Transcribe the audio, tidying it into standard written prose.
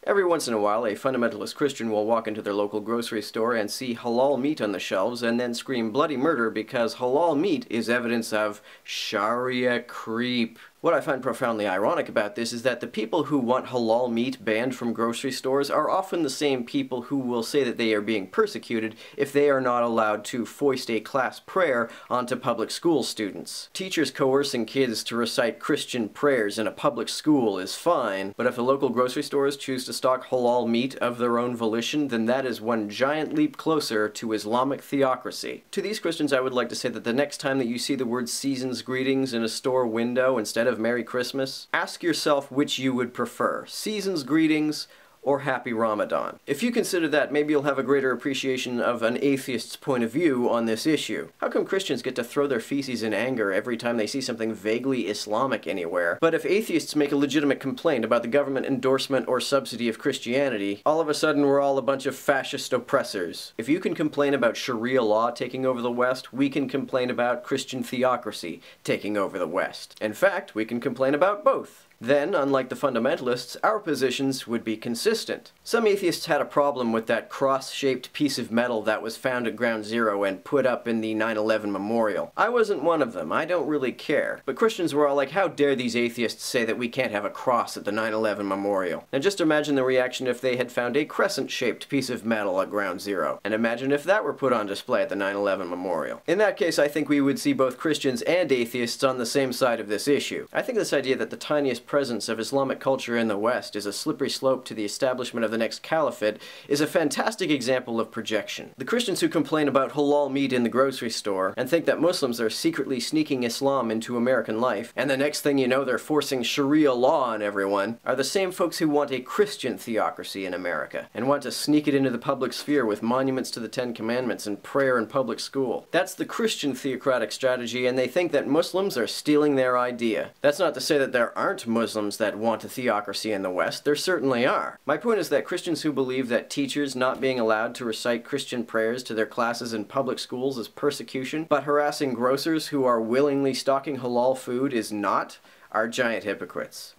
Every once in a while, a fundamentalist Christian will walk into their local grocery store and see halal meat on the shelves and then scream bloody murder because halal meat is evidence of Sharia creep. What I find profoundly ironic about this is that the people who want halal meat banned from grocery stores are often the same people who will say that they are being persecuted if they are not allowed to foist a class prayer onto public school students. Teachers coercing kids to recite Christian prayers in a public school is fine, but if the local grocery stores choose to stock halal meat of their own volition, then that is one giant leap closer to Islamic theocracy. To these Christians, I would like to say that the next time that you see the word season's greetings in a store window instead of Merry Christmas, ask yourself which you would prefer, season's greetings or Happy Ramadan. If you consider that, maybe you'll have a greater appreciation of an atheist's point of view on this issue. How come Christians get to throw their feces in anger every time they see something vaguely Islamic anywhere, but if atheists make a legitimate complaint about the government endorsement or subsidy of Christianity, all of a sudden we're all a bunch of fascist oppressors? If you can complain about Sharia law taking over the West, we can complain about Christian theocracy taking over the West. In fact, we can complain about both. Then, unlike the fundamentalists, our positions would be consistent. Some atheists had a problem with that cross-shaped piece of metal that was found at Ground Zero and put up in the 9/11 memorial. I wasn't one of them, I don't really care. But Christians were all like, how dare these atheists say that we can't have a cross at the 9/11 memorial? Now just imagine the reaction if they had found a crescent-shaped piece of metal at Ground Zero. And imagine if that were put on display at the 9/11 memorial. In that case, I think we would see both Christians and atheists on the same side of this issue. I think this idea that the tiniest presence of Islamic culture in the West is a slippery slope to the establishment of the next caliphate is a fantastic example of projection. The Christians who complain about halal meat in the grocery store and think that Muslims are secretly sneaking Islam into American life, and the next thing you know they're forcing Sharia law on everyone, are the same folks who want a Christian theocracy in America and want to sneak it into the public sphere with monuments to the Ten Commandments and prayer in public school. That's the Christian theocratic strategy, and they think that Muslims are stealing their idea. That's not to say that there aren't Muslims that want a theocracy in the West. There certainly are. My point is that Christians who believe that teachers not being allowed to recite Christian prayers to their classes in public schools is persecution, but harassing grocers who are willingly stocking halal food is not, are giant hypocrites.